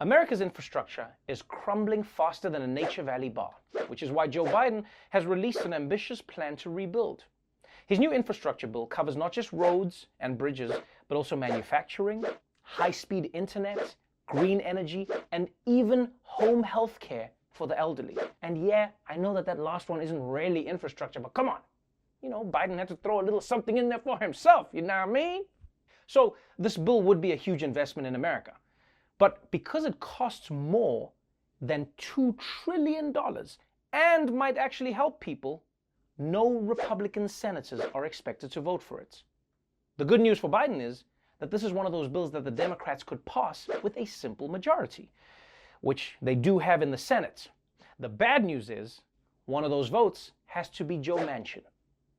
America's infrastructure is crumbling faster than a Nature Valley bar, which is why Joe Biden has released an ambitious plan to rebuild. His new infrastructure bill covers not just roads and bridges, but also manufacturing, high-speed internet, green energy, and even home health care for the elderly. And yeah, I know that last one isn't really infrastructure, but come on. You know, Biden had to throw a little something in there for himself, you know what I mean? So this bill would be a huge investment in America. But because it costs more than $2 trillion and might actually help people, no Republican senators are expected to vote for it. The good news for Biden is that this is one of those bills that the Democrats could pass with a simple majority, which they do have in the Senate. The bad news is one of those votes has to be Joe Manchin,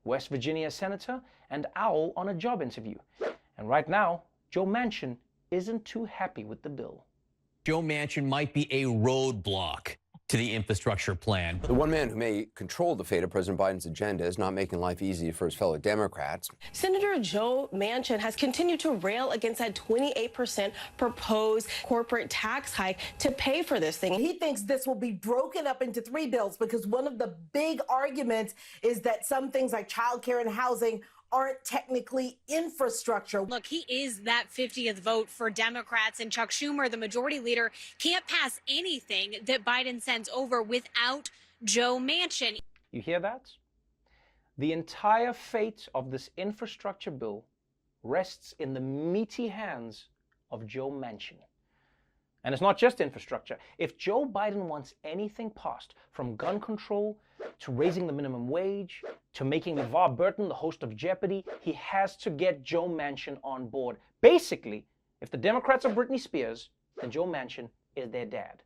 West Virginia senator and owl on a job interview. And right now, Joe Manchin isn't too happy with the bill. Joe Manchin might be a roadblock to the infrastructure plan. The one man who may control the fate of President Biden's agenda is not making life easy for his fellow Democrats. Senator Joe Manchin has continued to rail against that 28% proposed corporate tax hike to pay for this thing. He thinks this will be broken up into 3 bills because one of the big arguments is that some things like childcare and housing aren't technically infrastructure. Look, he is that 50th vote for Democrats, and Chuck Schumer, the majority leader, can't pass anything that Biden sends over without Joe Manchin. You hear that? The entire fate of this infrastructure bill rests in the meaty hands of Joe Manchin. And it's not just infrastructure. If Joe Biden wants anything passed, from gun control to raising the minimum wage to making LeVar Burton the host of Jeopardy, he has to get Joe Manchin on board. Basically, if the Democrats are Britney Spears, then Joe Manchin is their dad,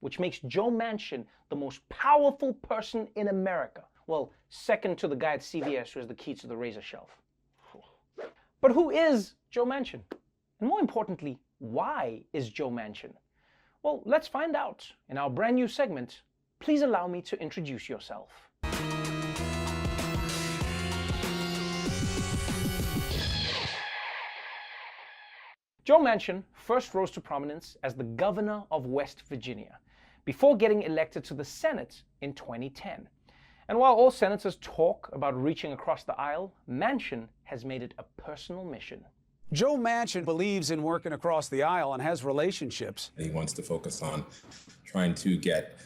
which makes Joe Manchin the most powerful person in America. Well, second to the guy at CVS who has the keys to the razor shelf. But who is Joe Manchin? And more importantly, why is Joe Manchin? Well, let's find out in our brand new segment. Please allow me to introduce yourself. Joe Manchin first rose to prominence as the governor of West Virginia before getting elected to the Senate in 2010. And while all senators talk about reaching across the aisle, Manchin has made it a personal mission. Joe Manchin believes in working across the aisle and has relationships. He wants to focus on trying to get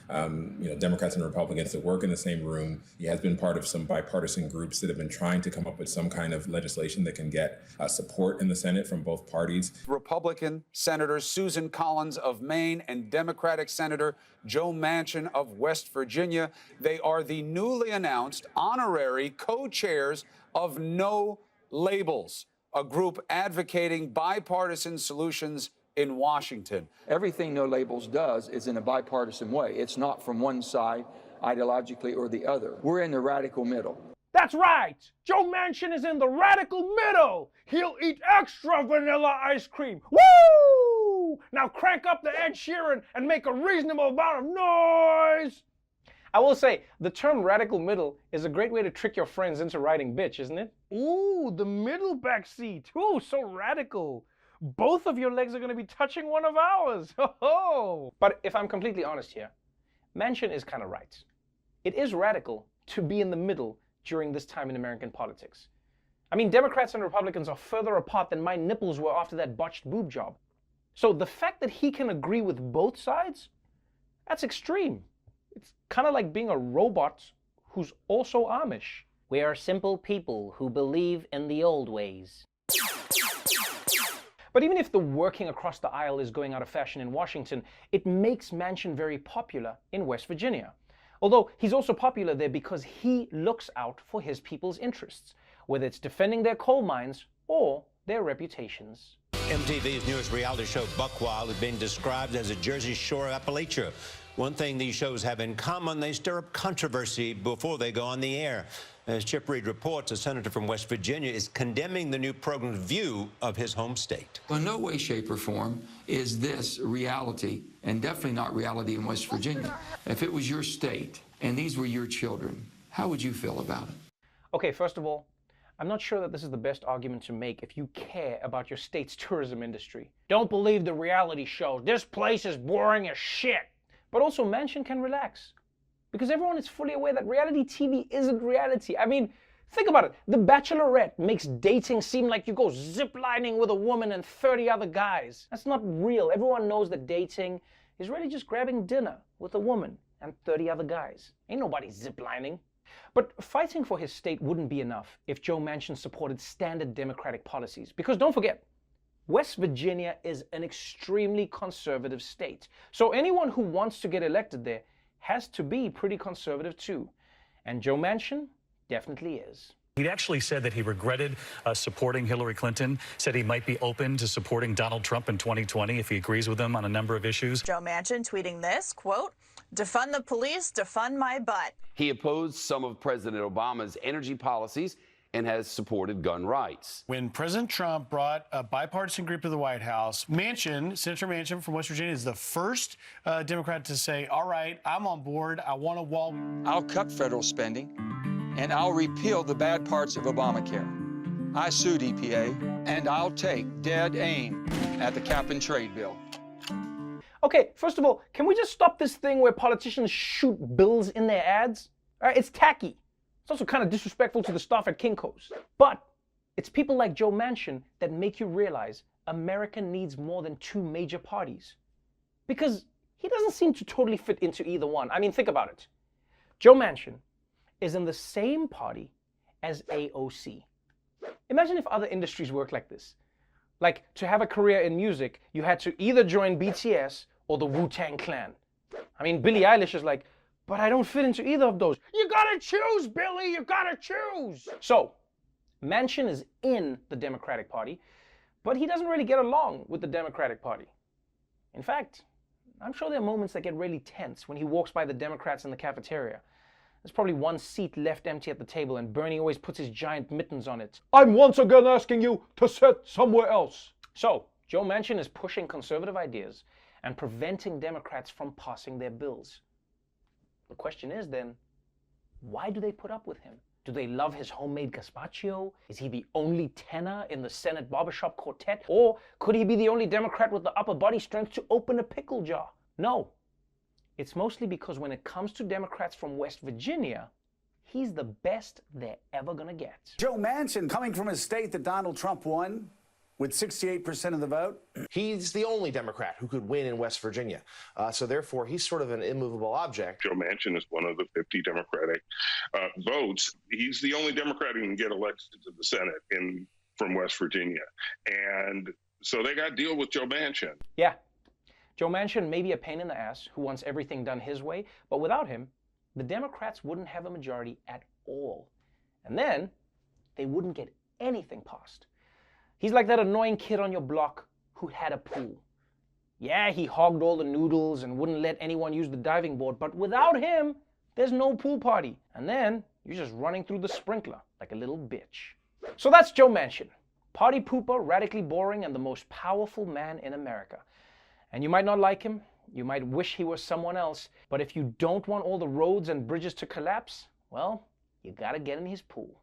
Democrats and Republicans to work in the same room. He has been part of some bipartisan groups that have been trying to come up with some kind of legislation that can get support in the Senate from both parties. Republican Senator Susan Collins of Maine and Democratic Senator Joe Manchin of West Virginia. They are the newly announced honorary co-chairs of No Labels, a group advocating bipartisan solutions in Washington. Everything No Labels does is in a bipartisan way. It's not from one side, ideologically, or the other. We're in the radical middle. That's right! Joe Manchin is in the radical middle! He'll eat extra vanilla ice cream! Woo! Now crank up the Ed Sheeran and make a reasonable amount of noise! I will say, the term radical middle is a great way to trick your friends into riding bitch, isn't it? Ooh, the middle back seat. Ooh, so radical. Both of your legs are going to be touching one of ours. Ho-ho! But if I'm completely honest here, Manchin is kind of right. It is radical to be in the middle during this time in American politics. I mean, Democrats and Republicans are further apart than my nipples were after that botched boob job. So the fact that he can agree with both sides, that's extreme. It's kind of like being a robot who's also Amish. We are simple people who believe in the old ways. But even if the working across the aisle is going out of fashion in Washington, it makes Manchin very popular in West Virginia. Although he's also popular there because he looks out for his people's interests, whether it's defending their coal mines or their reputations. MTV's newest reality show, Buck Wild, has been described as a Jersey Shore of Appalachia. One thing these shows have in common, they stir up controversy before they go on the air. As Chip Reed reports, a senator from West Virginia is condemning the new program's view of his home state. In no way, shape, or form is this reality, and definitely not reality in West Virginia. If it was your state and these were your children, how would you feel about it? Okay, first of all, I'm not sure that this is the best argument to make if you care about your state's tourism industry. Don't believe the reality show. This place is boring as shit. But also, Manchin can relax, because everyone is fully aware that reality TV isn't reality. I mean, think about it. The Bachelorette makes dating seem like you go ziplining with a woman and 30 other guys. That's not real. Everyone knows that dating is really just grabbing dinner with a woman and 30 other guys. Ain't nobody ziplining. But fighting for his state wouldn't be enough if Joe Manchin supported standard Democratic policies. Because don't forget, West Virginia is an extremely conservative state. So anyone who wants to get elected there has to be pretty conservative too. And Joe Manchin definitely is. He'd actually said that he regretted supporting Hillary Clinton, said he might be open to supporting Donald Trump in 2020 if he agrees with him on a number of issues. Joe Manchin tweeting this, quote, "Defund the police, defund my butt." He opposed some of President Obama's energy policies and has supported gun rights. When President Trump brought a bipartisan group to the White House, Senator Manchin from West Virginia is the first Democrat to say, all right, I'm on board, I want a wall. I'll cut federal spending, and I'll repeal the bad parts of Obamacare. I sued EPA, and I'll take dead aim at the cap and trade bill. Okay, first of all, can we just stop this thing where politicians shoot bills in their ads? It's tacky. It's also kind of disrespectful to the staff at Kinko's. But it's people like Joe Manchin that make you realize America needs more than two major parties. Because he doesn't seem to totally fit into either one. I mean, think about it. Joe Manchin is in the same party as AOC. Imagine if other industries worked like this. Like, to have a career in music, you had to either join BTS or the Wu-Tang Clan. I mean, Billie Eilish is like, but I don't fit into either of those. You gotta choose, Billie, you gotta choose. So, Manchin is in the Democratic Party, but he doesn't really get along with the Democratic Party. In fact, I'm sure there are moments that get really tense when he walks by the Democrats in the cafeteria. There's probably one seat left empty at the table, and Bernie always puts his giant mittens on it. I'm once again asking you to sit somewhere else. So, Joe Manchin is pushing conservative ideas and preventing Democrats from passing their bills. The question is then, why do they put up with him? Do they love his homemade gazpacho? Is he the only tenor in the Senate barbershop quartet? Or could he be the only Democrat with the upper body strength to open a pickle jar? No. It's mostly because when it comes to Democrats from West Virginia, he's the best they're ever gonna get. Joe Manchin, coming from a state that Donald Trump won with 68% of the vote. He's the only Democrat who could win in West Virginia. So therefore, he's sort of an immovable object. Joe Manchin is one of the 50 Democratic votes. He's the only Democrat who can get elected to the Senate from West Virginia. And so they got to deal with Joe Manchin. Yeah. Joe Manchin may be a pain in the ass who wants everything done his way, but without him, the Democrats wouldn't have a majority at all. And then, they wouldn't get anything passed. He's like that annoying kid on your block who had a pool. Yeah, he hogged all the noodles and wouldn't let anyone use the diving board, but without him, there's no pool party. And then, you're just running through the sprinkler like a little bitch. So that's Joe Manchin. Party pooper, radically boring, and the most powerful man in America. And you might not like him, you might wish he was someone else, but if you don't want all the roads and bridges to collapse, well, you gotta get in his pool.